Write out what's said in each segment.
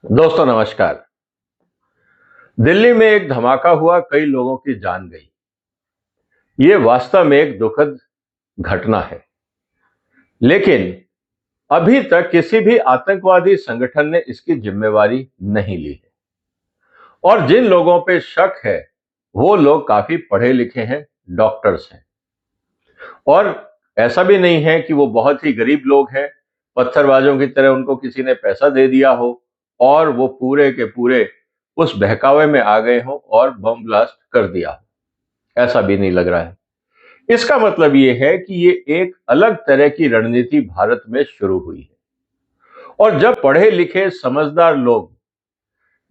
दोस्तों नमस्कार। दिल्ली में एक धमाका हुआ, कई लोगों की जान गई। ये वास्तव में एक दुखद घटना है, लेकिन अभी तक किसी भी आतंकवादी संगठन ने इसकी जिम्मेवारी नहीं ली है। और जिन लोगों पे शक है, वो लोग काफी पढ़े लिखे हैं, डॉक्टर्स हैं। और ऐसा भी नहीं है कि वो बहुत ही गरीब लोग हैं, पत्थरबाजों की तरह उनको किसी ने पैसा दे दिया हो और वो पूरे के पूरे उस बहकावे में आ गए हो और बम ब्लास्ट कर दिया हो। ऐसा भी नहीं लग रहा है। इसका मतलब ये है कि ये एक अलग तरह की रणनीति भारत में शुरू हुई है। और जब पढ़े लिखे समझदार लोग,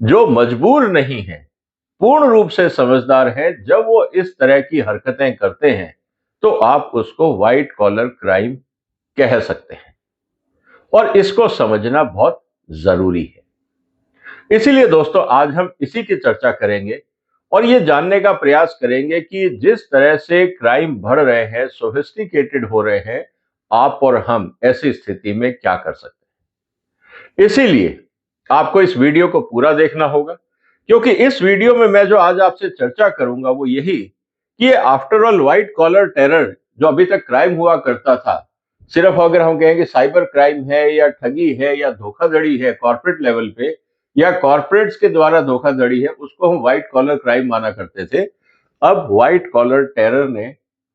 जो मजबूर नहीं हैं, पूर्ण रूप से समझदार हैं, जब वो इस तरह की हरकतें करते हैं, तो आप उसको व्हाइट कॉलर क्राइम कह सकते हैं। और इसको समझना बहुत जरूरी है। इसीलिए दोस्तों, आज हम इसी की चर्चा करेंगे और ये जानने का प्रयास करेंगे कि जिस तरह से क्राइम बढ़ रहे हैं, सोफिस्टिकेटेड हो रहे हैं, आप और हम ऐसी स्थिति में क्या कर सकते हैं। इसीलिए आपको इस वीडियो को पूरा देखना होगा, क्योंकि इस वीडियो में मैं जो आज आपसे चर्चा करूंगा वो यही कि ये after all white collar terror जो अभी तक क्राइम हुआ करता था, सिर्फ अगर हम कहें कि साइबर क्राइम है या ठगी है या धोखाधड़ी है कॉर्पोरेट लेवल पे, या कॉर्पोरेट्स के द्वारा धोखाधड़ी है, उसको हम व्हाइट कॉलर क्राइम माना करते थे। अब व्हाइट कॉलर टेरर ने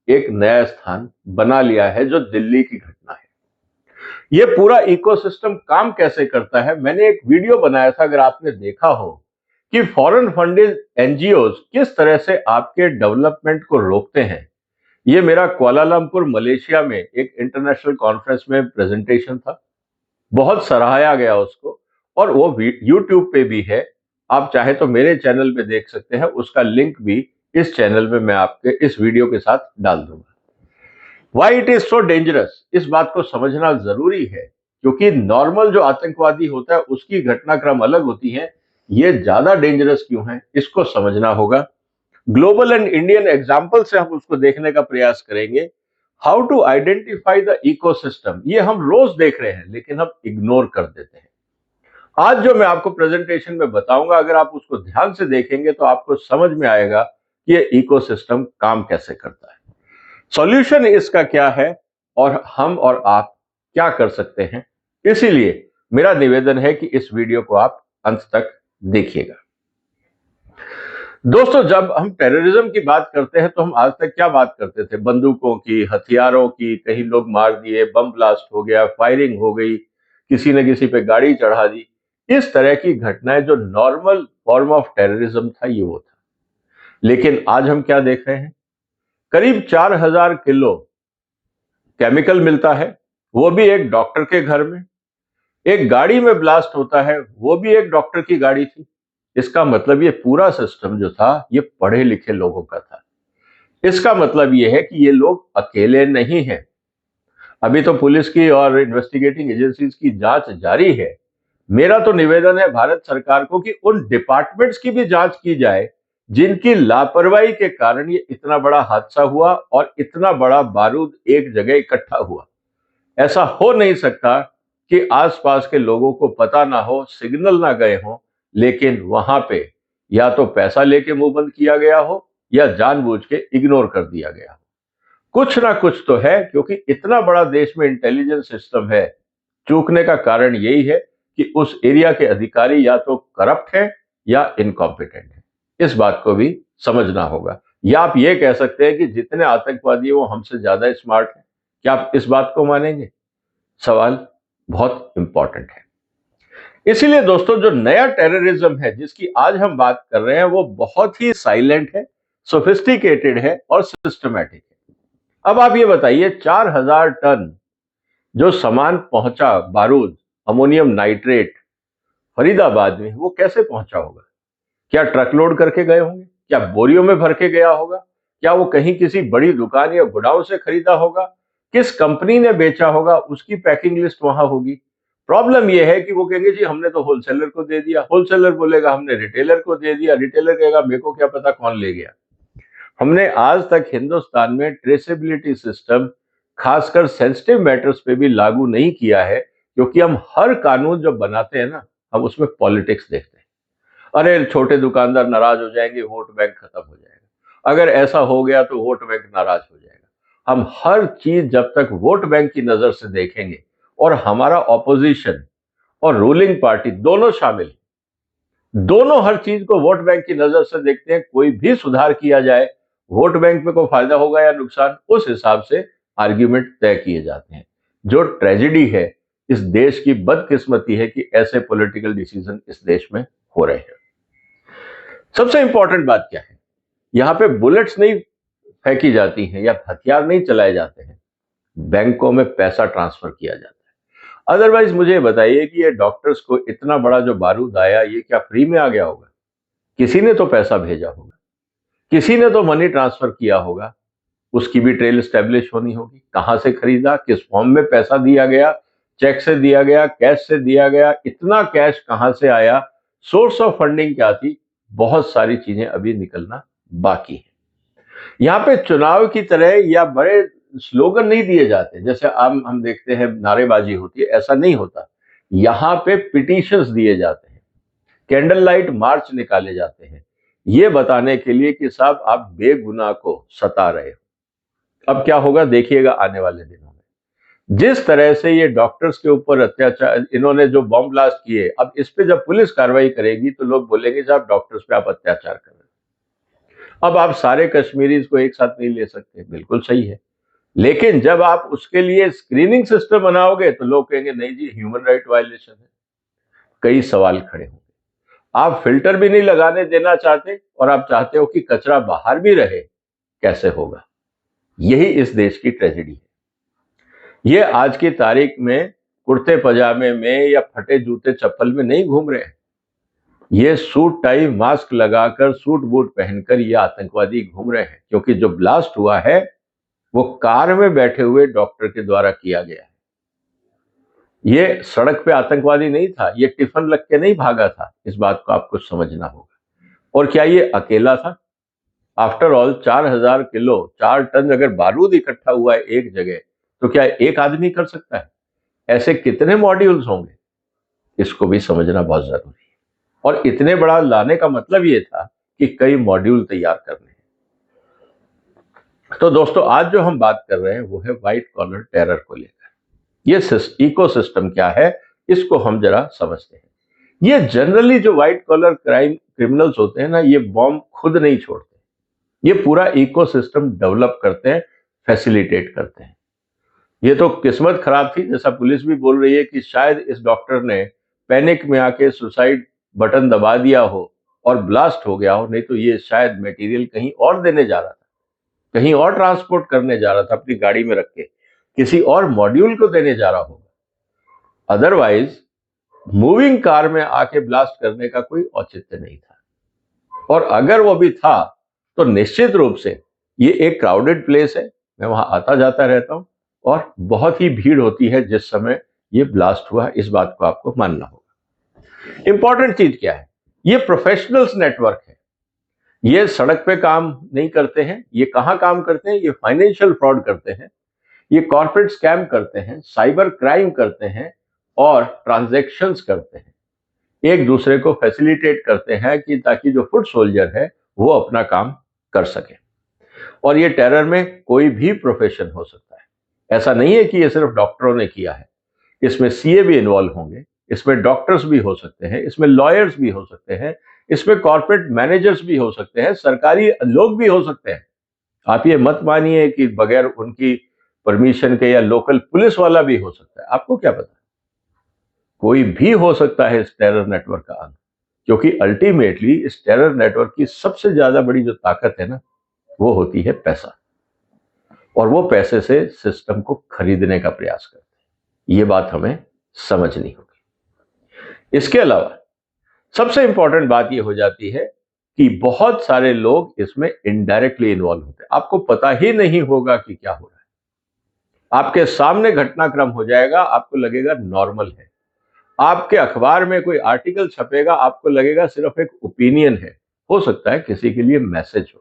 एक नया स्थान बना लिया है, जो दिल्ली की घटना है। ये पूरा इकोसिस्टम काम कैसे करता है, मैंने एक वीडियो बनाया था, अगर आपने देखा हो, कि फॉरेन फंडेड एनजीओ किस तरह से आपके डेवलपमेंट को रोकते हैं। ये मेरा कुआलालंपुर मलेशिया में एक इंटरनेशनल कॉन्फ्रेंस में प्रेजेंटेशन था। बहुत सराहाया गया उसको, और वो यूट्यूब पे भी है। आप चाहे तो मेरे चैनल पे देख सकते हैं, उसका लिंक भी इस चैनल में मैं आपके इस वीडियो के साथ डाल दूंगा। Why it is so dangerous, इस बात को समझना जरूरी है, क्योंकि नॉर्मल जो आतंकवादी होता है उसकी घटनाक्रम अलग होती है। ये ज्यादा डेंजरस क्यों है, इसको समझना होगा। ग्लोबल एंड इंडियन एग्जाम्पल से हम उसको देखने का प्रयास करेंगे। How to identify the ecosystem, ये हम रोज देख रहे हैं लेकिन हम इग्नोर कर देते हैं। आज जो मैं आपको प्रेजेंटेशन में बताऊंगा, अगर आप उसको ध्यान से देखेंगे तो आपको समझ में आएगा कि ये इकोसिस्टम काम कैसे करता है, सॉल्यूशन इसका क्या है, और हम और आप क्या कर सकते हैं। इसीलिए मेरा निवेदन है कि इस वीडियो को आप अंत तक देखिएगा। दोस्तों, जब हम टेररिज्म की बात करते हैं तो हम आज तक क्या बात करते थे, बंदूकों की, हथियारों की, कहीं लोग मार दिए, बम ब्लास्ट हो गया, फायरिंग हो गई, किसी ने किसी पे गाड़ी चढ़ा दी। इस तरह की घटनाएं, जो नॉर्मल फॉर्म ऑफ टेररिज्म था, ये वो था। लेकिन आज हम क्या देख रहे हैं, करीब 4000 किलो केमिकल मिलता है, वो भी एक डॉक्टर के घर में। एक गाड़ी में ब्लास्ट होता है, वो भी एक डॉक्टर की गाड़ी थी। इसका मतलब ये पूरा सिस्टम जो था, ये पढ़े लिखे लोगों का था। इसका मतलब ये है कि ये लोग अकेले नहीं हैं। अभी तो पुलिस की और इन्वेस्टिगेटिंग एजेंसीज की जांच जारी है। मेरा तो निवेदन है भारत सरकार को कि उन डिपार्टमेंट्स की भी जांच की जाए, जिनकी लापरवाही के कारण ये इतना बड़ा हादसा हुआ और इतना बड़ा बारूद एक जगह इकट्ठा हुआ। ऐसा हो नहीं सकता कि आसपास के लोगों को पता ना हो, सिग्नल ना गए हो, लेकिन वहां पे या तो पैसा लेके मुंह बंद किया गया हो या जानबूझ के इग्नोर कर दिया गया हो। कुछ ना कुछ तो है, क्योंकि इतना बड़ा देश में इंटेलिजेंस सिस्टम है। चूकने का कारण यही है कि उस एरिया के अधिकारी या तो करप्ट है या इनकॉम्पिटेंट है। इस बात को भी समझना होगा। या आप ये कह सकते हैं कि जितने आतंकवादी वो हमसे ज्यादा स्मार्ट हैं। क्या आप इस बात को मानेंगे? सवाल बहुत इंपॉर्टेंट है। इसीलिए दोस्तों, जो नया टेररिज्म है जिसकी आज हम बात कर रहे हैं, वो बहुत ही साइलेंट है, सोफिस्टिकेटेड है और सिस्टमैटिक है। अब आप ये बताइए, 4000 टन जो सामान पहुंचा, बारूद, अमोनियम नाइट्रेट, फरीदाबाद में, वो कैसे पहुंचा होगा? क्या ट्रक लोड करके गए होंगे? क्या बोरियों में भर के गया होगा? क्या वो कहीं किसी बड़ी दुकान या गोडाउन से खरीदा होगा? किस कंपनी ने बेचा होगा, उसकी पैकिंग लिस्ट वहां होगी। प्रॉब्लम यह है कि वो कहेंगे जी हमने तो होलसेलर को दे दिया, होलसेलर बोलेगा हमने रिटेलर को दे दिया, रिटेलर कहेगा मेरे को क्या पता कौन ले गया। हमने आज तक हिंदुस्तान में ट्रेसेबिलिटी सिस्टम, खासकर सेंसिटिव मैटर्स पे भी लागू नहीं किया है, क्योंकि हम हर कानून जब बनाते हैं ना, हम उसमें पॉलिटिक्स देखते हैं। अरे छोटे दुकानदार नाराज हो जाएंगे, वोट बैंक खत्म हो जाएगा, अगर ऐसा हो गया तो वोट बैंक नाराज हो जाएगा। हम हर चीज जब तक वोट बैंक की नजर से देखेंगे, और हमारा ऑपोजिशन और रूलिंग पार्टी दोनों शामिल, दोनों हर चीज को वोट बैंक की नजर से देखते हैं। कोई भी सुधार किया जाए, वोट बैंक में कोई फायदा होगा या नुकसान, उस हिसाब से आर्ग्यूमेंट तय किए जाते हैं। जो ट्रेजेडी है, इस देश की बदकिस्मती है कि ऐसे पॉलिटिकल डिसीजन इस देश में हो रहे हैं। सबसे इंपॉर्टेंट बात क्या है, यहां पे बुलेट्स नहीं फेंकी जाती हैं या हथियार नहीं चलाए जाते हैं, बैंकों में पैसा ट्रांसफर किया जाता है। अदरवाइज मुझे बताइए कि ये डॉक्टर्स को इतना बड़ा जो बारूद आया, ये क्या फ्री में आ गया होगा? किसी ने तो पैसा भेजा होगा, किसी ने तो मनी ट्रांसफर किया होगा, उसकी भी ट्रेल स्टैब्लिश होनी होगी। कहां से खरीदा, किस फॉर्म में पैसा दिया गया, चेक से दिया गया, कैश से दिया गया, इतना कैश कहां से आया, सोर्स ऑफ फंडिंग क्या थी, बहुत सारी चीजें अभी निकलना बाकी है। यहाँ पे चुनाव की तरह या बड़े स्लोगन नहीं दिए जाते, जैसे आम हम देखते हैं नारेबाजी होती है, ऐसा नहीं होता। यहाँ पे पिटीशंस दिए जाते हैं, कैंडल लाइट मार्च निकाले जाते हैं, ये बताने के लिए कि साहब आप बेगुनाह को सता रहे हो। अब क्या होगा देखिएगा आने वाले दिनों में। जिस तरह से ये डॉक्टर्स के ऊपर अत्याचार, इन्होंने जो बॉम्ब ब्लास्ट किए, अब इस पे जब पुलिस कार्रवाई करेगी तो लोग बोलेंगे साहब डॉक्टर्स पे आप अत्याचार कर रहे हो। अब आप सारे कश्मीरीज को एक साथ नहीं ले सकते, बिल्कुल सही है, लेकिन जब आप उसके लिए स्क्रीनिंग सिस्टम बनाओगे तो लोग कहेंगे नहीं जी ह्यूमन राइट वायलेशन है। कई सवाल खड़े होंगे। आप फिल्टर भी नहीं लगाने देना चाहते और आप चाहते हो कि कचरा बाहर भी रहे, कैसे होगा? यही इस देश की ट्रेजेडी है। ये आज की तारीख में कुर्ते पजामे में या फटे जूते चप्पल में नहीं घूम रहे हैं, ये सूट टाई मास्क लगाकर, सूट बूट पहनकर ये आतंकवादी घूम रहे हैं, क्योंकि जो ब्लास्ट हुआ है वो कार में बैठे हुए डॉक्टर के द्वारा किया गया है। ये सड़क पे आतंकवादी नहीं था, ये टिफिन लग के नहीं भागा था, इस बात को आपको समझना होगा। और क्या ये अकेला था? आफ्टर ऑल 4000 किलो 4 टन अगर बारूद इकट्ठा हुआ है एक जगह, तो क्या एक आदमी कर सकता है? ऐसे कितने मॉड्यूल्स होंगे, इसको भी समझना बहुत जरूरी है। और इतने बड़ा लाने का मतलब ये था कि कई मॉड्यूल तैयार करने हैं। तो दोस्तों आज जो हम बात कर रहे हैं वो है व्हाइट कॉलर टेरर को लेकर। ये इकोसिस्टम क्या है, इसको हम जरा समझते हैं। ये जनरली जो व्हाइट कॉलर क्रिमिनल्स होते हैं ना, ये बॉम्ब खुद नहीं छोड़ते, ये पूरा इकोसिस्टम डेवलप करते हैं, फैसिलिटेट करते हैं। ये तो किस्मत खराब थी, जैसा पुलिस भी बोल रही है कि शायद इस डॉक्टर ने पैनिक में आके सुसाइड बटन दबा दिया हो और ब्लास्ट हो गया हो, नहीं तो ये शायद मटेरियल कहीं और देने जा रहा था, कहीं और ट्रांसपोर्ट करने जा रहा था, अपनी गाड़ी में रख के किसी और मॉड्यूल को देने जा रहा होगा। अदरवाइज मूविंग कार में आके ब्लास्ट करने का कोई औचित्य नहीं था। और अगर वो भी था तो निश्चित रूप से ये एक क्राउडेड प्लेस है, मैं वहां आता जाता रहता हूं, और बहुत ही भीड़ होती है जिस समय ये ब्लास्ट हुआ, इस बात को आपको मानना होगा। इंपॉर्टेंट चीज क्या है, ये प्रोफेशनल्स नेटवर्क है, ये सड़क पे काम नहीं करते हैं, ये कहां काम करते हैं, ये फाइनेंशियल फ्रॉड करते हैं, ये कॉर्पोरेट स्कैम करते हैं, साइबर क्राइम करते हैं और ट्रांजैक्शंस करते हैं, एक दूसरे को फैसिलिटेट करते हैं कि ताकि जो फुट सोल्जर है वो अपना काम कर सके। और ये टेरर में कोई भी प्रोफेशन हो सकता है, ऐसा नहीं है कि ये सिर्फ डॉक्टरों ने किया है, इसमें सीए भी इन्वॉल्व होंगे, इसमें डॉक्टर्स भी हो सकते हैं, इसमें लॉयर्स भी हो सकते हैं, इसमें कॉर्पोरेट मैनेजर्स भी हो सकते हैं, सरकारी लोग भी हो सकते हैं। आप ये मत मानिए कि बगैर उनकी परमिशन के या लोकल पुलिस वाला भी हो सकता है, आपको क्या पता, कोई भी हो सकता है इस टेरर नेटवर्क का अंग। क्योंकि अल्टीमेटली इस टेरर नेटवर्क की सबसे ज्यादा बड़ी जो ताकत है ना, वो होती है पैसा, और वो पैसे से सिस्टम को खरीदने का प्रयास करते हैं। ये बात हमें समझनी होगी। इसके अलावा सबसे इंपॉर्टेंट बात ये हो जाती है कि बहुत सारे लोग इसमें इनडायरेक्टली इन्वॉल्व होते हैं, आपको पता ही नहीं होगा कि क्या हो रहा है, आपके सामने घटनाक्रम हो जाएगा, आपको लगेगा नॉर्मल है, आपके अखबार में कोई आर्टिकल छपेगा, आपको लगेगा सिर्फ एक ओपिनियन है, हो सकता है किसी के लिए मैसेज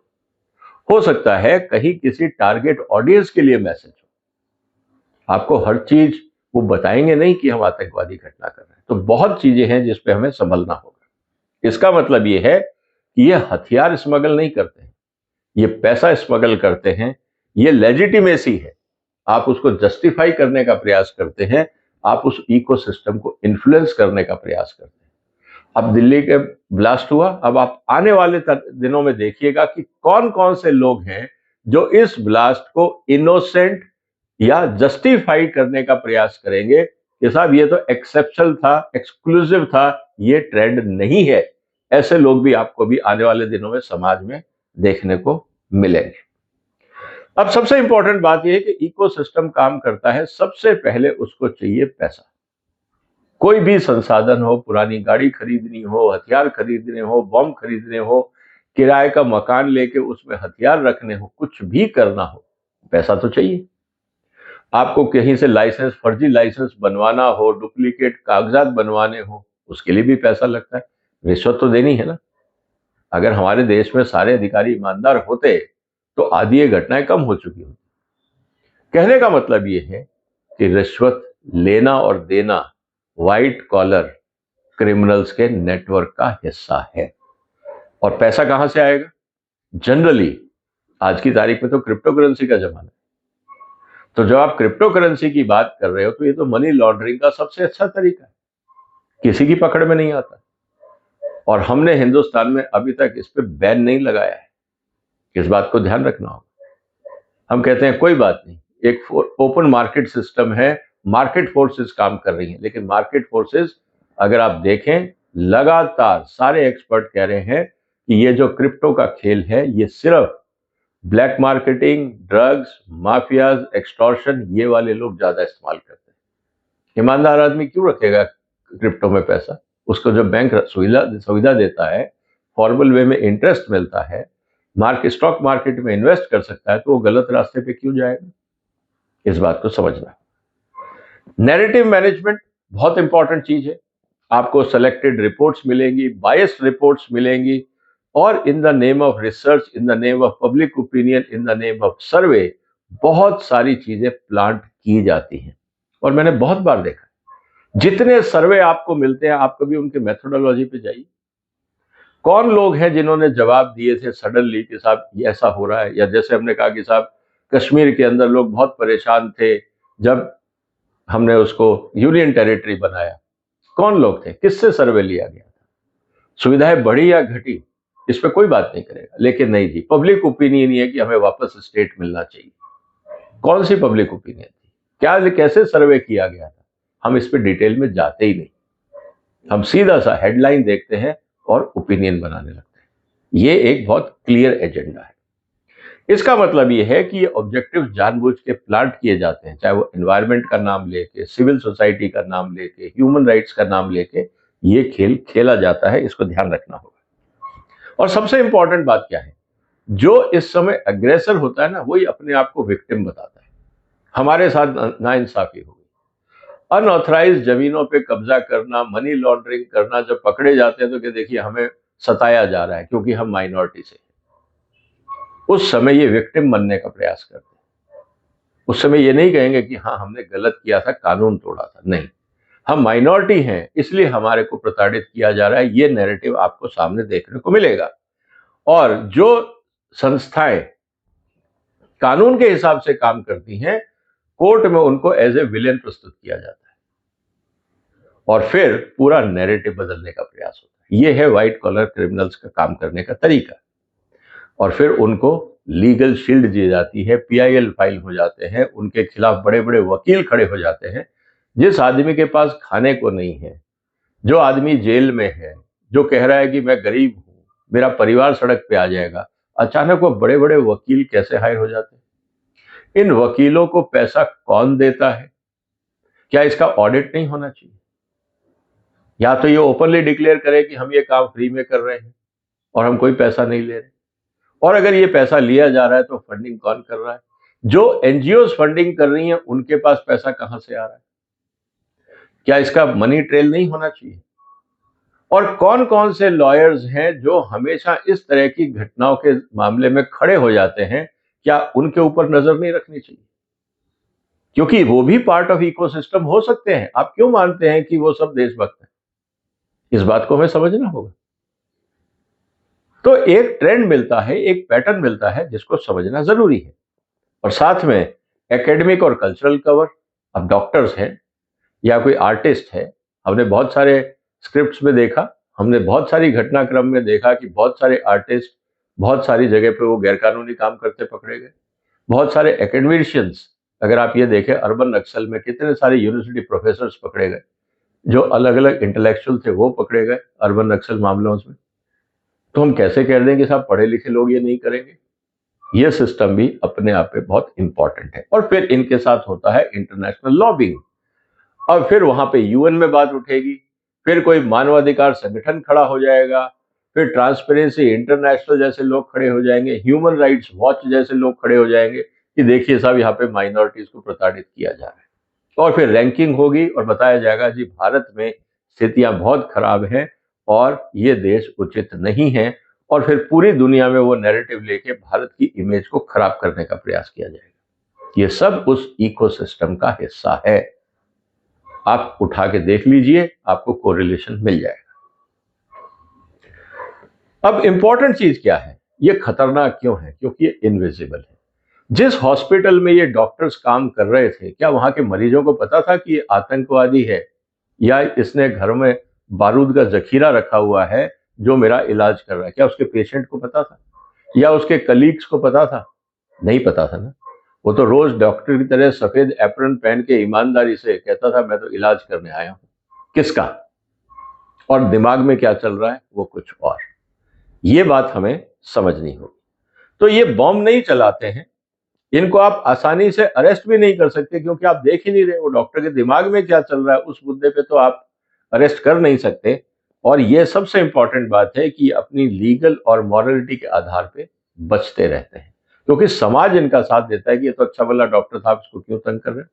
हो सकता है कहीं किसी टारगेट ऑडियंस के लिए मैसेज हो। आपको हर चीज वो बताएंगे नहीं कि हम आतंकवादी घटना कर रहे हैं। तो बहुत चीजें हैं जिस पे हमें संभलना होगा। इसका मतलब ये है कि ये हथियार स्मगल नहीं करते हैं, ये पैसा स्मगल करते हैं, ये लेजिटिमेसी है। आप उसको जस्टिफाई करने का प्रयास करते हैं, आप उस इकोसिस्टम को इन्फ्लुएंस करने का प्रयास करते हैं। अब दिल्ली के ब्लास्ट हुआ, अब आप आने वाले दिनों में देखिएगा कि कौन कौन से लोग हैं जो इस ब्लास्ट को इनोसेंट या जस्टिफाई करने का प्रयास करेंगे कि साहब ये तो एक्सेप्शनल था, एक्सक्लूसिव था, ये ट्रेंड नहीं है। ऐसे लोग भी आपको भी आने वाले दिनों में समाज में देखने को मिलेंगे। अब सबसे इंपॉर्टेंट बात यह है कि इकोसिस्टम काम करता है, सबसे पहले उसको चाहिए पैसा। कोई भी संसाधन हो, पुरानी गाड़ी खरीदनी हो, हथियार खरीदने हो, बम खरीदने हो, किराए का मकान लेके उसमें हथियार रखने हो, कुछ भी करना हो, पैसा तो चाहिए। आपको कहीं से लाइसेंस, फर्जी लाइसेंस बनवाना हो, डुप्लीकेट कागजात बनवाने हो, उसके लिए भी पैसा लगता है। रिश्वत तो देनी है ना। अगर हमारे देश में सारे अधिकारी ईमानदार होते तो आधी ये घटनाएं कम हो चुकी होती। कहने का मतलब ये है कि रिश्वत लेना और देना व्हाइट कॉलर क्रिमिनल्स के नेटवर्क का हिस्सा है। और पैसा कहां से आएगा? जनरली आज की तारीख में तो क्रिप्टो करेंसी का जमाना है। तो जब आप क्रिप्टो करेंसी की बात कर रहे हो तो ये तो मनी लॉन्ड्रिंग का सबसे अच्छा तरीका है, किसी की पकड़ में नहीं आता। और हमने हिंदुस्तान में अभी तक इस पे बैन नहीं लगाया है। इस बात को ध्यान रखना होगा। हम कहते हैं कोई बात नहीं, एक ओपन मार्केट सिस्टम है, मार्केट फोर्सेस काम कर रही हैं, लेकिन मार्केट फोर्सेस अगर आप देखें, लगातार सारे एक्सपर्ट कह रहे हैं कि ये जो क्रिप्टो का खेल है ये सिर्फ black marketing, drugs, mafias, extortion, ये वाले लोग ज्यादा इस्तेमाल करते हैं। ईमानदार आदमी क्यों रखेगा क्रिप्टो में पैसा? उसको जो बैंक सुविधा देता है, फॉर्मल वे में इंटरेस्ट मिलता है, स्टॉक मार्केट में इन्वेस्ट कर सकता है, तो वो गलत रास्ते पे क्यों जाएगा? इस बात को समझना। नैरेटिव मैनेजमेंट बहुत इंपॉर्टेंट चीज है। आपको सेलेक्टेड रिपोर्ट्स मिलेंगी, बायस्ड रिपोर्ट्स मिलेंगी, और इन the name of research, in the name of public opinion, in the name of सर्वे बहुत सारी चीजें प्लांट की जाती हैं। और मैंने बहुत बार देखा, जितने सर्वे आपको मिलते हैं, आप कभी उनके मेथोडोलॉजी पे जाइए। कौन लोग हैं जिन्होंने जवाब दिए थे सडनली कि साहब ये ऐसा हो रहा है? या जैसे हमने कहा कि साहब कश्मीर के अंदर लोग बहुत परेशान थे जब हमने उसको यूनियन टेरिटरी बनाया। कौन लोग थे? किससे सर्वे लिया गया था? सुविधाएं बढ़ी या घटी, इस पर कोई बात नहीं करेगा। लेकिन नहीं जी, पब्लिक ओपिनियन ये है कि हमें वापस स्टेट मिलना चाहिए। कौन सी पब्लिक ओपिनियन थी? क्या, कैसे सर्वे किया गया था? हम इस पर डिटेल में जाते ही नहीं। हम सीधा सा हेडलाइन देखते हैं और ओपिनियन बनाने लगते हैं। ये एक बहुत क्लियर एजेंडा है। इसका मतलब ये है कि ये ऑब्जेक्टिव जानबूझ के प्लांट किए जाते हैं, चाहे वो एनवायरनमेंट का नाम लेके, सिविल सोसाइटी का नाम लेके, ह्यूमन राइट्स का नाम लेके ये खेल खेला जाता है। इसको ध्यान रखना होगा। और सबसे इंपॉर्टेंट बात क्या है? जो इस समय अग्रेसर होता है ना, वही अपने आप को विक्टिम बताता है। हमारे साथ नाइंसाफी हो गई। अनऑथराइज्ड जमीनों पे कब्जा करना, मनी लॉन्ड्रिंग करना, जब पकड़े जाते हैं तो कि देखिए हमें सताया जा रहा है क्योंकि हम माइनॉरिटी से, उस समय ये विक्टिम बनने का प्रयास करते हैं। उस समय ये नहीं कहेंगे कि हाँ हमने गलत किया था, कानून तोड़ा था। नहीं, हम माइनॉरिटी हैं इसलिए हमारे को प्रताड़ित किया जा रहा है। ये नैरेटिव आपको सामने देखने को मिलेगा। और जो संस्थाएं कानून के हिसाब से काम करती हैं, कोर्ट में उनको एज ए विलेन प्रस्तुत किया जाता है और फिर पूरा नैरेटिव बदलने का प्रयास होता है। ये है व्हाइट कॉलर क्रिमिनल्स का काम करने का तरीका। और फिर उनको लीगल शील्ड दी जाती है, पीआईएल फाइल हो जाते हैं, उनके खिलाफ बड़े बड़े वकील खड़े हो जाते हैं। जिस आदमी के पास खाने को नहीं है, जो आदमी जेल में है, जो कह रहा है कि मैं गरीब हूं, मेरा परिवार सड़क पे आ जाएगा, अचानक वो बड़े बड़े वकील कैसे हायर हो जाते हैं? इन वकीलों को पैसा कौन देता है? क्या इसका ऑडिट नहीं होना चाहिए? या तो ये ओपनली डिक्लेयर करे कि हम ये काम फ्री में कर रहे हैं और हम कोई पैसा नहीं ले रहे। और अगर ये पैसा लिया जा रहा है तो फंडिंग कौन कर रहा है? जो एनजीओ फंडिंग कर रही हैं उनके पास पैसा कहां से आ रहा है? क्या इसका मनी ट्रेल नहीं होना चाहिए? और कौन कौन से लॉयर्स हैं जो हमेशा इस तरह की घटनाओं के मामले में खड़े हो जाते हैं? क्या उनके ऊपर नजर नहीं रखनी चाहिए? क्योंकि वो भी पार्ट ऑफ इकोसिस्टम हो सकते हैं। आप क्यों मानते हैं कि वो सब देशभक्त हैं? इस बात को हमें समझना होगा। तो एक ट्रेंड मिलता है, एक पैटर्न मिलता है जिसको समझना जरूरी है। और साथ में एकेडमिक और कल्चरल कवर। अब डॉक्टर्स हैं या कोई आर्टिस्ट है, हमने बहुत सारे स्क्रिप्ट्स में देखा, हमने बहुत सारी घटनाक्रम में देखा कि बहुत सारे आर्टिस्ट बहुत सारी जगह पे वो गैरकानूनी काम करते पकड़े गए। बहुत सारे एकेडमिशियंस, अगर आप ये देखें अर्बन नक्सल में कितने सारे यूनिवर्सिटी प्रोफेसर्स पकड़े गए, जो अलग अलग इंटेलेक्चुअल थे वो पकड़े गए अर्बन नक्सल मामलों में। तो हम कैसे कह दें कि साहब पढ़े लिखे लोग ये नहीं करेंगे? ये सिस्टम भी अपने आप में बहुत इंपॉर्टेंट है। और फिर इनके साथ होता है इंटरनेशनल लॉबिंग। और फिर वहां पे यूएन में बात उठेगी, फिर कोई मानवाधिकार संगठन खड़ा हो जाएगा, फिर ट्रांसपेरेंसी इंटरनेशनल जैसे लोग खड़े हो जाएंगे, ह्यूमन राइट्स वॉच जैसे लोग खड़े हो जाएंगे कि देखिए साहब यहाँ पे माइनॉरिटीज को प्रताड़ित किया जा रहा है। और फिर रैंकिंग होगी और बताया जाएगा जी भारत में स्थितियां बहुत खराब हैं और ये देश उचित नहीं है। और फिर पूरी दुनिया में वो नैरेटिव लेके भारत की इमेज को खराब करने का प्रयास किया जाएगा। ये सब उस इकोसिस्टम का हिस्सा है। आप उठा के देख लीजिए, आपको कोरिलेशन मिल जाएगा। अब इंपॉर्टेंट चीज क्या है, ये खतरनाक क्यों है? क्योंकि ये इनविजिबल है। जिस हॉस्पिटल में ये डॉक्टर्स काम कर रहे थे, क्या वहां के मरीजों को पता था कि ये आतंकवादी है या इसने घर में बारूद का जखीरा रखा हुआ है जो मेरा इलाज कर रहा है? क्या उसके पेशेंट को पता था या उसके कलीग्स को पता था? नहीं पता था ना। वो तो रोज डॉक्टर की तरह सफेद एप्रन पहन के ईमानदारी से कहता था मैं तो इलाज करने आया हूं। किसका? और दिमाग में क्या चल रहा है वो कुछ और। ये बात हमें समझनी होगी। तो ये बॉम्ब नहीं चलाते हैं, इनको आप आसानी से अरेस्ट भी नहीं कर सकते क्योंकि आप देख ही नहीं रहे वो डॉक्टर के दिमाग में क्या चल रहा है। उस मुद्दे पे तो आप अरेस्ट कर नहीं सकते। और ये सबसे इंपॉर्टेंट बात है कि अपनी लीगल और मॉरलिटी के आधार पे बचते रहते हैं, क्योंकि समाज इनका साथ देता है कि ये तो अच्छा भला डॉक्टर था, आप इसको क्यों तंग कर रहे हो?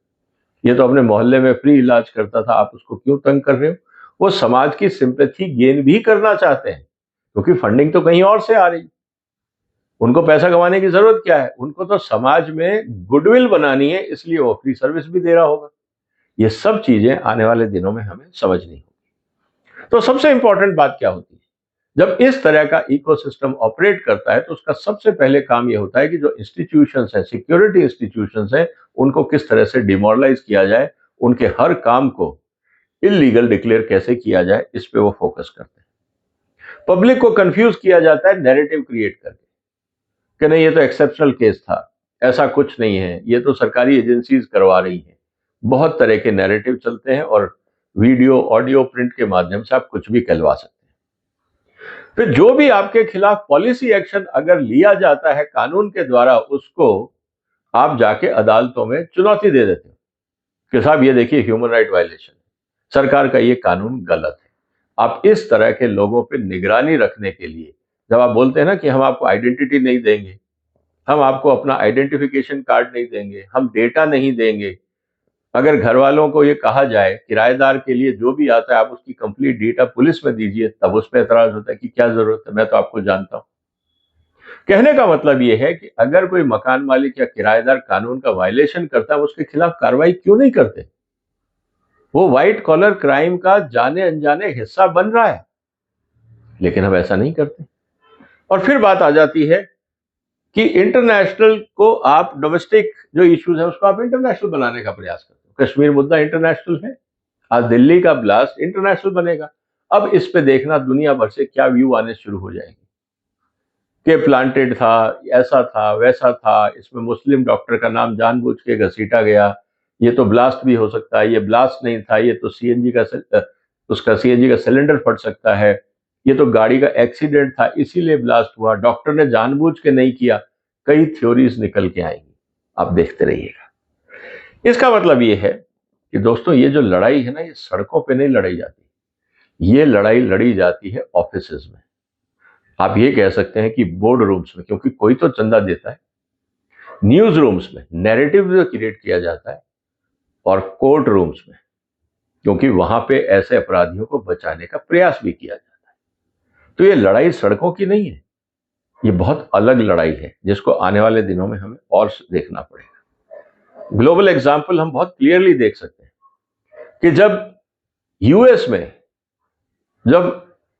ये तो अपने मोहल्ले में फ्री इलाज करता था, आप उसको क्यों तंग कर रहे हो? वो समाज की सिंपैथी गेन भी करना चाहते हैं क्योंकि फंडिंग तो कहीं और से आ रही। उनको पैसा कमाने की जरूरत क्या है? उनको तो समाज में गुडविल बनानी है, इसलिए वो फ्री सर्विस भी दे रहा होगा। ये सब चीजें आने वाले दिनों में हमें समझनी होगी। तो सबसे इंपॉर्टेंट बात क्या होती है? जब इस तरह का इकोसिस्टम ऑपरेट करता है तो उसका सबसे पहले काम यह होता है कि जो इंस्टीट्यूशंस हैं, सिक्योरिटी इंस्टीट्यूशंस हैं, उनको किस तरह से डिमोरलाइज किया जाए, उनके हर काम को इलीगल डिक्लेयर कैसे किया जाए, इस पे वो फोकस करते हैं। पब्लिक को कंफ्यूज किया जाता है नैरेटिव क्रिएट करके कि नहीं ये तो एक्सेप्शनल केस था, ऐसा कुछ नहीं है, ये तो सरकारी एजेंसीज करवा रही हैं। बहुत तरह के नैरेटिव चलते हैं और वीडियो ऑडियो प्रिंट के माध्यम से आप कुछ भी कहलवा सकते हैं। फिर जो भी आपके खिलाफ पॉलिसी एक्शन अगर लिया जाता है कानून के द्वारा, उसको आप जाके अदालतों में चुनौती दे देते हो कि साहब ये देखिए ह्यूमन राइट वायलेशन, सरकार का ये कानून गलत है। आप इस तरह के लोगों पे निगरानी रखने के लिए जब आप बोलते हैं ना कि हम आपको आइडेंटिटी नहीं देंगे, हम आपको अपना आइडेंटिफिकेशन कार्ड नहीं देंगे, हम डेटा नहीं देंगे। अगर घर वालों को ये कहा जाए किराएदार के लिए जो भी आता है आप उसकी कंप्लीट डेटा पुलिस में दीजिए, तब उस पर एतराज होता है कि क्या जरूरत है, मैं तो आपको जानता हूं। कहने का मतलब ये है कि अगर कोई मकान मालिक या किराएदार कानून का वायलेशन करता है, उसके खिलाफ कार्रवाई क्यों नहीं करते? वो व्हाइट कॉलर क्राइम का जाने अनजाने हिस्सा बन रहा है, लेकिन हम ऐसा नहीं करते। और फिर बात आ जाती है कि इंटरनेशनल को आप डोमेस्टिक जो इश्यूज है उसको आप इंटरनेशनल बनाने का प्रयास करते हो। कश्मीर मुद्दा इंटरनेशनल है, आज दिल्ली का ब्लास्ट इंटरनेशनल बनेगा। अब इस पे देखना दुनिया भर से क्या व्यू आने शुरू हो जाएंगे कि प्लांटेड था, ऐसा था, वैसा था, इसमें मुस्लिम डॉक्टर का नाम जानबूझ के घसीटा गया, ये तो ब्लास्ट भी हो सकता है, ये ब्लास्ट नहीं था, ये तो सीएनजी का उसका सीएनजी का सिलेंडर फट सकता है, ये तो गाड़ी का एक्सीडेंट था इसीलिए ब्लास्ट हुआ, डॉक्टर ने जानबूझ के नहीं किया। कई थ्योरीज निकल के आएंगी, आप देखते रहिएगा। इसका मतलब ये है कि दोस्तों ये जो लड़ाई है ना, ये सड़कों पे नहीं लड़ी जाती, ये लड़ाई लड़ी जाती है ऑफिसेज में। आप ये कह सकते हैं कि बोर्ड रूम्स में, क्योंकि कोई तो चंदा देता है, न्यूज रूम्स में नैरेटिव क्रिएट किया जाता है, और कोर्ट रूम्स में, क्योंकि वहां पे ऐसे अपराधियों को बचाने का प्रयास भी किया जाता है। तो ये लड़ाई सड़कों की नहीं है, ये बहुत अलग लड़ाई है जिसको आने वाले दिनों में हमें और देखना पड़ेगा। ग्लोबल एग्जाम्पल हम बहुत क्लियरली देख सकते हैं कि जब यूएस में जब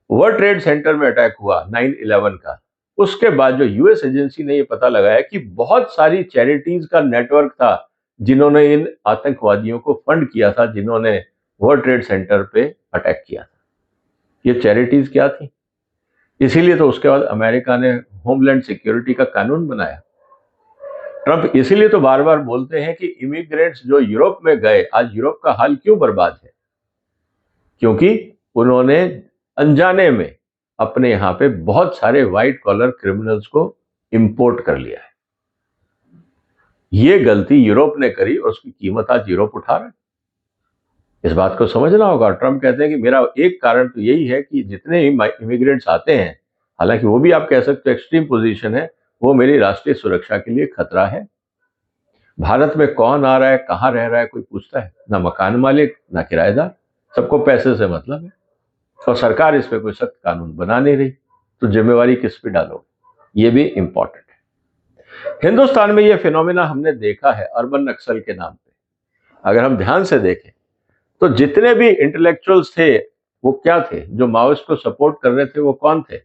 वर्ल्ड ट्रेड सेंटर में अटैक हुआ 9/11 का, उसके बाद जो यूएस एजेंसी ने यह पता लगाया कि बहुत सारी चैरिटीज का नेटवर्क था जिन्होंने इन आतंकवादियों को फंड किया था, जिन्होंने वर्ल्ड ट्रेड सेंटर पे अटैक किया था। ये चैरिटीज क्या थी? इसीलिए तो उसके बाद अमेरिका ने होमलैंड सिक्योरिटी का कानून बनाया। ट्रंप इसीलिए तो बार बार बोलते हैं कि इमिग्रेंट्स जो यूरोप में गए, आज यूरोप का हाल क्यों बर्बाद है? क्योंकि उन्होंने अनजाने में अपने यहां पे बहुत सारे व्हाइट कॉलर क्रिमिनल्स को इंपोर्ट कर लिया है। ये गलती यूरोप ने करी और उसकी कीमत आज यूरोप उठा रहा है। इस बात को समझना होगा। ट्रंप कहते हैं कि मेरा एक कारण तो यही है कि जितने ही इमिग्रेंट्स आते हैं, हालांकि वो भी आप कह सकते हो एक्सट्रीम पोजीशन है, वो मेरी राष्ट्रीय सुरक्षा के लिए खतरा है। भारत में कौन आ रहा है, कहां रह रहा है, कोई पूछता है? ना मकान मालिक, ना किराएदार, सबको पैसे से मतलब है। और सरकार इस पे कोई सख्त कानून बना नहीं रही, तो जिम्मेवारी किस पे डालोगे? ये भी इंपॉर्टेंट है। हिंदुस्तान में ये फिनोमिना हमने देखा है अर्बन नक्सल के नाम पे। अगर हम ध्यान से देखें तो जितने भी इंटेलेक्चुअल्स थे, वो क्या थे? जो माओइस्ट को सपोर्ट कर रहे थे वो कौन थे?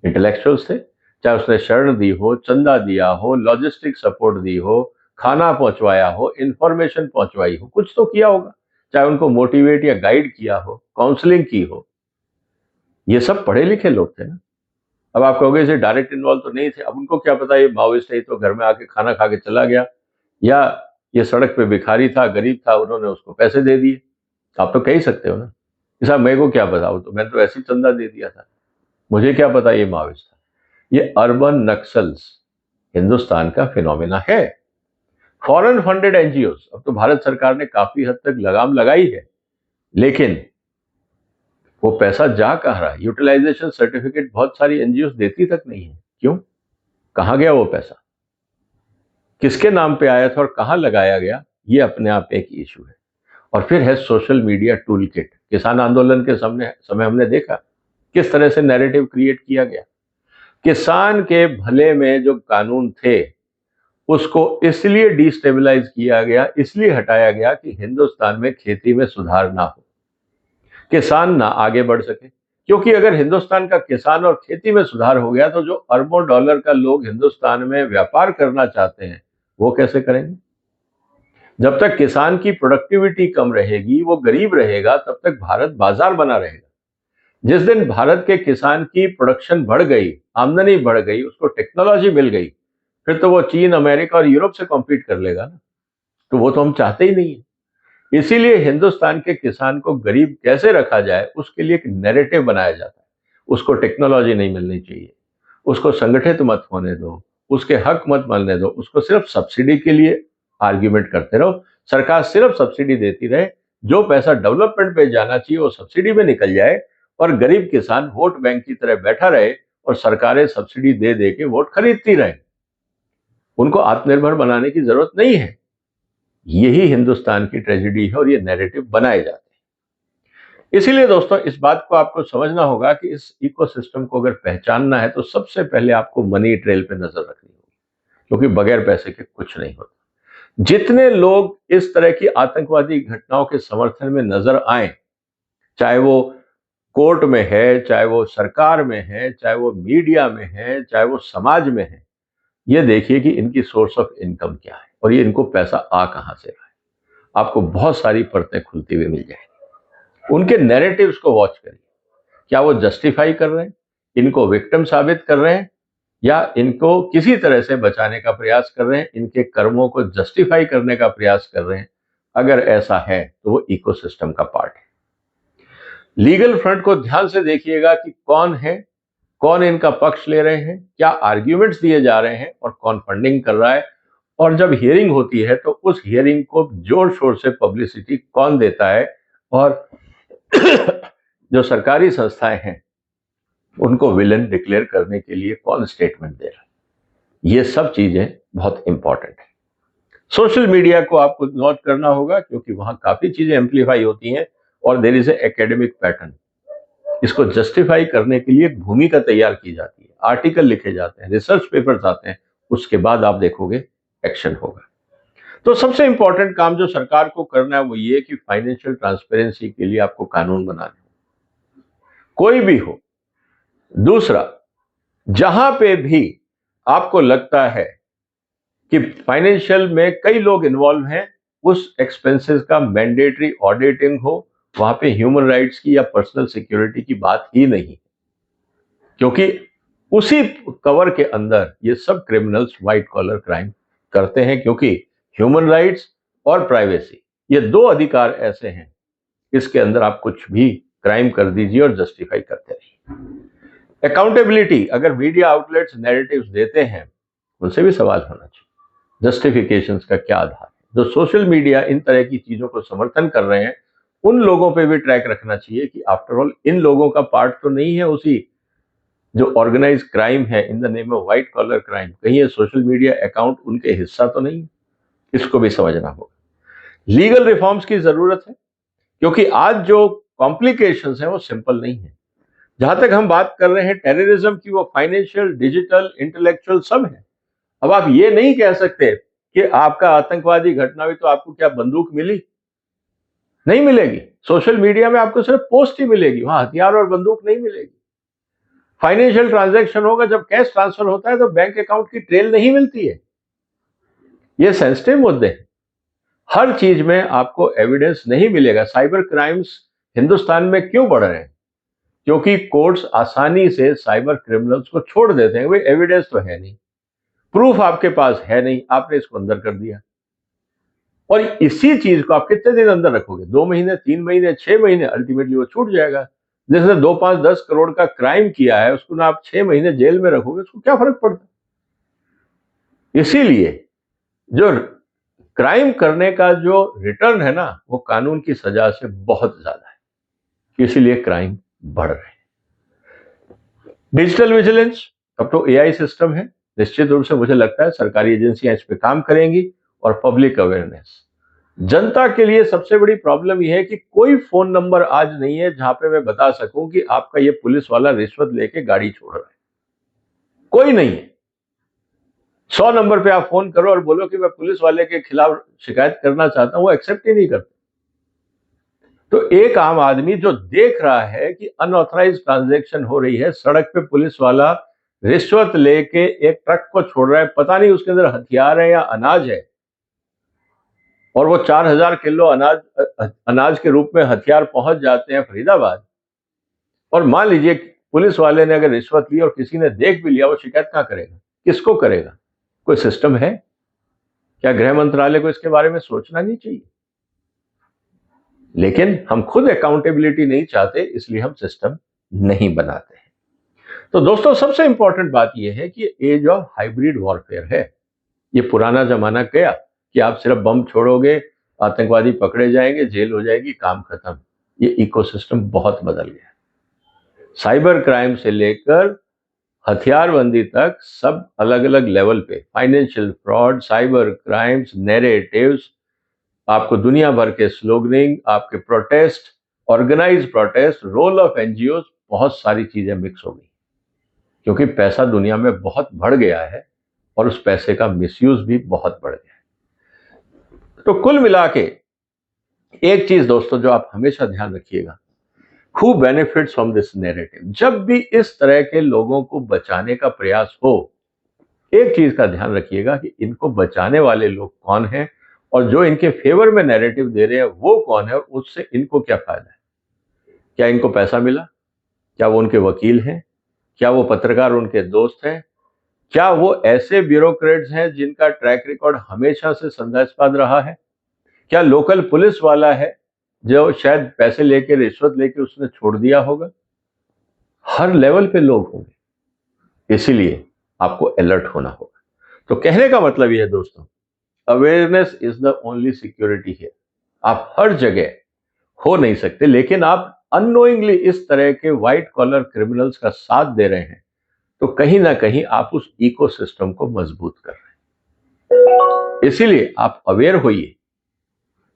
इंटेलेक्चुअल्स थे। चाहे उसने शरण दी हो, चंदा दिया हो, लॉजिस्टिक सपोर्ट दी हो, खाना पहुंचवाया हो, इंफॉर्मेशन पहुंचवाई हो, कुछ तो किया होगा। चाहे उनको मोटिवेट या गाइड किया हो, काउंसलिंग की हो। ये सब पढ़े लिखे लोग थे ना। अब आप कहोगे इसे डायरेक्ट इन्वॉल्व तो नहीं थे, अब उनको क्या पता ये माओइस्ट है, तो घर में आके खाना खा के चला गया, या ये सड़क पे भिखारी था, गरीब था, उन्होंने उसको पैसे दे दिए। आप तो कह ही सकते हो ना कि साहब मेरे को क्या पता, तो मैंने तो ऐसे ही चंदा दे दिया था, मुझे क्या पता ये माओइस्ट था। ये अर्बन नक्सल्स हिंदुस्तान का फिनोमिना है। फॉरेन फंडेड एनजीओस, अब तो भारत सरकार ने काफी हद तक लगाम लगाई है, लेकिन वो पैसा जा कहाँ रहा है? यूटिलाइजेशन सर्टिफिकेट बहुत सारी एनजीओ देती तक नहीं है। क्यों? कहां गया वो पैसा? किसके नाम पे आया था और कहां लगाया गया? ये अपने आप एक इशू है। और फिर है सोशल मीडिया टूल किट। किसान आंदोलन के समय हमने देखा किस तरह से नैरेटिव क्रिएट किया गया। किसान के भले में जो कानून थे उसको इसलिए डिस्टेबलाइज किया गया, इसलिए हटाया गया कि हिंदुस्तान में खेती में सुधार ना हो, किसान ना आगे बढ़ सके। क्योंकि अगर हिंदुस्तान का किसान और खेती में सुधार हो गया तो जो अरबों डॉलर का लोग हिंदुस्तान में व्यापार करना चाहते हैं वो कैसे करेंगे? जब तक किसान की प्रोडक्टिविटी कम रहेगी, वो गरीब रहेगा, तब तक भारत बाजार बना रहेगा। जिस दिन भारत के किसान की प्रोडक्शन बढ़ गई, आमदनी बढ़ गई, उसको टेक्नोलॉजी मिल गई, फिर तो वो चीन, अमेरिका और यूरोप से कॉम्पीट कर लेगा ना। तो वो तो हम चाहते ही नहीं है। इसीलिए हिंदुस्तान के किसान को गरीब कैसे रखा जाए, उसके लिए एक नैरेटिव बनाया जाता है। उसको टेक्नोलॉजी नहीं मिलनी चाहिए, उसको संगठित मत होने दो, उसके हक मत मिलने दो, उसको सिर्फ सब्सिडी के लिए आर्ग्यूमेंट करते रहो। सरकार सिर्फ सब्सिडी देती रहे, जो पैसा डेवलपमेंट पे जाना चाहिए वो सब्सिडी में निकल जाए, और गरीब किसान वोट बैंक की तरह बैठा रहे और सरकारें सब्सिडी दे दे के वोट खरीदती रहे। उनको आत्मनिर्भर बनाने की जरूरत नहीं है। यही हिंदुस्तान की ट्रेजेडी है और ये नैरेटिव बनाए जाते हैं। इसीलिए दोस्तों इस बात को आपको समझना होगा कि इस इकोसिस्टम को अगर पहचानना है तो सबसे पहले आपको मनी ट्रेल पे नजर रखनी होगी, क्योंकि बगैर पैसे के कुछ नहीं होता। जितने लोग इस तरह की आतंकवादी घटनाओं के समर्थन में नजर आए, चाहे वो कोर्ट में है, चाहे वो सरकार में है, चाहे वो मीडिया में है, चाहे वो समाज में है, ये देखिए कि इनकी सोर्स ऑफ इनकम क्या है और ये इनको पैसा आ कहां से रहा है। आपको बहुत सारी परतें खुलती हुई मिल जाएंगी। उनके नैरेटिव्स को वॉच करिए। क्या वो जस्टिफाई कर रहे हैं, इनको विक्टिम साबित कर रहे हैं, या इनको किसी तरह से बचाने का प्रयास कर रहे हैं, इनके कर्मों को जस्टिफाई करने का प्रयास कर रहे हैं? अगर ऐसा है तो वो इकोसिस्टम का पार्ट है। लीगल फ्रंट को ध्यान से देखिएगा कि कौन है, कौन इनका पक्ष ले रहे हैं, क्या आर्ग्यूमेंट्स दिए जा रहे हैं और कौन फंडिंग कर रहा है। और जब हियरिंग होती है तो उस हियरिंग को जोर शोर से पब्लिसिटी कौन देता है, और जो सरकारी संस्थाएं हैं उनको विलन डिक्लेयर करने के लिए कौन स्टेटमेंट दे रहा है। ये सब चीजें बहुत इंपॉर्टेंट है। सोशल मीडिया को आपको नोट करना होगा, क्योंकि वहां काफी चीजें एम्पलीफाई होती हैं और there is a academic pattern. इसको जस्टिफाई करने के लिए एक भूमिका तैयार की जाती है, आर्टिकल लिखे जाते हैं, रिसर्च पेपर्स आते हैं, उसके बाद आप देखोगे एक्शन होगा। तो सबसे इंपॉर्टेंट काम जो सरकार को करना है वो ये कि फाइनेंशियल ट्रांसपेरेंसी के लिए आपको कानून बनाने, कोई भी हो। दूसरा, जहां पे भी आपको लगता है कि फाइनेंशियल में कई लोग इन्वॉल्व हैं, उस एक्सपेंसेस का मैंडेटरी ऑडिटिंग हो, वहां पे ह्यूमन राइट्स की या पर्सनल सिक्योरिटी की बात ही नहीं, क्योंकि उसी कवर के अंदर ये सब क्रिमिनल्स व्हाइट कॉलर क्राइम करते हैं, क्योंकि ह्यूमन राइट्स और प्राइवेसी ये दो अधिकार ऐसे हैं, इसके अंदर आप कुछ भी क्राइम कर दीजिए और जस्टिफाई करते रहिए। अकाउंटेबिलिटी, अगर मीडिया आउटलेट्स नैरेटिव्स देते हैं, उनसे भी सवाल होना चाहिए, जस्टिफिकेशंस का क्या आधार है। जो सोशल मीडिया इन तरह की चीजों को समर्थन कर रहे हैं, उन लोगों पे भी ट्रैक रखना चाहिए कि आफ्टर ऑल इन लोगों का पार्ट तो नहीं है उसी जो ऑर्गेनाइज क्राइम है in the name of white collar crime, कहीं ये सोशल मीडिया अकाउंट उनके हिस्सा तो नहीं है, इसको भी समझना होगा। लीगल रिफॉर्म्स की जरूरत है, क्योंकि आज जो कॉम्प्लिकेशंस हैं वो सिंपल नहीं है। जहां तक हम बात कर रहे हैं टेररिज्म की, वो फाइनेंशियल, डिजिटल, इंटेलेक्चुअल सब है। अब आप ये नहीं कह सकते कि आपका आतंकवादी घटना हुई तो आपको क्या बंदूक मिली? नहीं मिलेगी। सोशल मीडिया में आपको सिर्फ पोस्ट ही मिलेगी, वहां हथियार और बंदूक नहीं मिलेगी। फाइनेंशियल ट्रांजैक्शन होगा, जब कैश ट्रांसफर होता है तो बैंक अकाउंट की ट्रेल नहीं मिलती है। ये सेंसिटिव मुद्दे हैं। हर चीज में आपको एविडेंस नहीं मिलेगा। साइबर क्राइम्स हिंदुस्तान में क्यों बढ़ रहे हैं? क्योंकि कोर्ट्स आसानी से साइबर क्रिमिनल्स को छोड़ देते हैं। भाई एविडेंस तो है नहीं, प्रूफ आपके पास है नहीं, आपने इसको अंदर कर दिया। और इसी चीज को आप कितने दिन अंदर रखोगे? 2 महीने, 3 महीने, 6 महीने, अल्टीमेटली वो छूट जाएगा। जिसने 2, 5, 10 करोड़ का क्राइम किया है, उसको ना आप 6 महीने जेल में रखोगे, उसको क्या फर्क पड़ता? इसीलिए जो क्राइम करने का जो रिटर्न है ना, वो कानून की सजा से बहुत ज्यादा है, इसीलिए क्राइम बढ़ रहे हैं। डिजिटल विजिलेंस, अब तो एआई सिस्टम है, निश्चित रूप से मुझे लगता है सरकारी एजेंसियां इस पे काम करेंगी। और पब्लिक अवेयरनेस, जनता के लिए सबसे बड़ी प्रॉब्लम यह है कि कोई फोन नंबर आज नहीं है जहां पे मैं बता सकूं कि आपका ये पुलिस वाला रिश्वत लेके गाड़ी छोड़ रहा है। कोई नहीं है। 100 नंबर पे आप फोन करो और बोलो कि मैं पुलिस वाले के खिलाफ शिकायत करना चाहता हूं, वो एक्सेप्ट ही नहीं करते। तो एक आम आदमी जो देख रहा है कि अनऑथराइज ट्रांजैक्शन हो रही है, सड़क पे पुलिस वाला रिश्वत लेके एक ट्रक को छोड़ रहा है, पता नहीं उसके अंदर हथियार है या अनाज है, और वो 4000 किलो अनाज के रूप में हथियार पहुंच जाते हैं फरीदाबाद, और मान लीजिए पुलिस वाले ने अगर रिश्वत ली और किसी ने देख भी लिया, वो शिकायत कहां करेगा? किसको करेगा? कोई सिस्टम है क्या? गृह मंत्रालय को इसके बारे में सोचना नहीं चाहिए? लेकिन हम खुद अकाउंटेबिलिटी नहीं चाहते, इसलिए हम सिस्टम नहीं बनाते हैं। तो दोस्तों, सबसे इंपॉर्टेंट बात यह है कि एज ऑफ हाइब्रिड वॉरफेयर है। ये पुराना जमाना गया कि आप सिर्फ बम छोड़ोगे, आतंकवादी पकड़े जाएंगे, जेल हो जाएगी, काम खत्म। ये इकोसिस्टम बहुत बदल गया। साइबर क्राइम से लेकर हथियारबंदी तक सब अलग अलग लेवल पे, financial fraud, cyber crimes, narratives, आपको दुनिया भर के स्लोगनिंग, आपके protest, organise protest, role of NGO, बहुत सारी चीजें मिक्स हो गई, क्योंकि पैसा दुनिया में बहुत बढ़ गया है और उस पैसे का मिसयूज भी बहुत बढ़ गया है। तो कुल मिला के एक चीज दोस्तों जो आप हमेशा ध्यान रखिएगा, who benefits from this narrative. जब भी इस तरह के लोगों को बचाने का प्रयास हो, एक चीज का ध्यान रखिएगा कि इनको बचाने वाले लोग कौन हैं, और जो इनके फेवर में नैरेटिव दे रहे हैं वो कौन है, और उससे इनको क्या फायदा है। क्या इनको पैसा मिला? क्या वो उनके वकील हैं? क्या वो पत्रकार उनके दोस्त हैं? क्या वो ऐसे ब्यूरोक्रेट्स हैं जिनका ट्रैक रिकॉर्ड हमेशा से संदेहास्पद रहा है? क्या लोकल पुलिस वाला है जो शायद पैसे लेके, रिश्वत लेके उसने छोड़ दिया होगा? हर लेवल पे लोग होंगे, इसीलिए आपको अलर्ट होना होगा। तो कहने का मतलब यह है दोस्तों, awareness is the only security है। आप हर जगह हो नहीं सकते, लेकिन आप अननोइंगली इस तरह के व्हाइट कॉलर क्रिमिनल्स का साथ दे रहे हैं, तो कहीं ना कहीं आप उस इकोसिस्टम को मजबूत कर रहे हैं। इसीलिए आप अवेयर होइए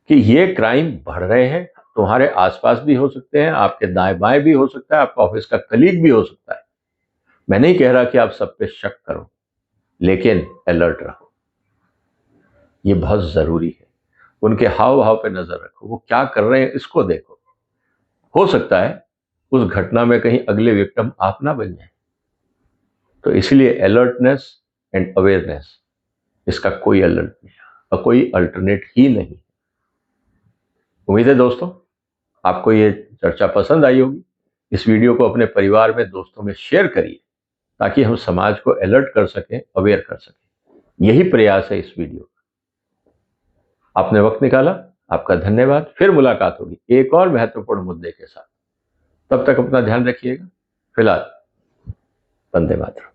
कि ये क्राइम बढ़ रहे हैं। तुम्हारे आसपास भी हो सकते हैं, आपके दाएं बाएं भी हो सकता है, आपका ऑफिस का कलीग भी हो सकता है। मैं नहीं कह रहा कि आप सब पे शक करो, लेकिन अलर्ट रहो। ये बहुत जरूरी है। उनके हाव भाव पे नजर रखो, वो क्या कर रहे हैं इसको देखो। हो सकता है उस घटना में कहीं अगले विक्टिम आप ना बन जाए। तो इसलिए अलर्टनेस एंड अवेयरनेस, इसका कोई अलर्ट नहीं और कोई अल्टरनेट ही नहीं। उम्मीद है दोस्तों आपको ये चर्चा पसंद आई होगी। इस वीडियो को अपने परिवार में, दोस्तों में शेयर करिए ताकि हम समाज को अलर्ट कर सकें, अवेयर कर सकें। यही प्रयास है इस वीडियो का। आपने वक्त निकाला, आपका धन्यवाद। फिर मुलाकात होगी एक और महत्वपूर्ण मुद्दे के साथ। तब तक अपना ध्यान रखिएगा। फिलहाल वंदे मातरम।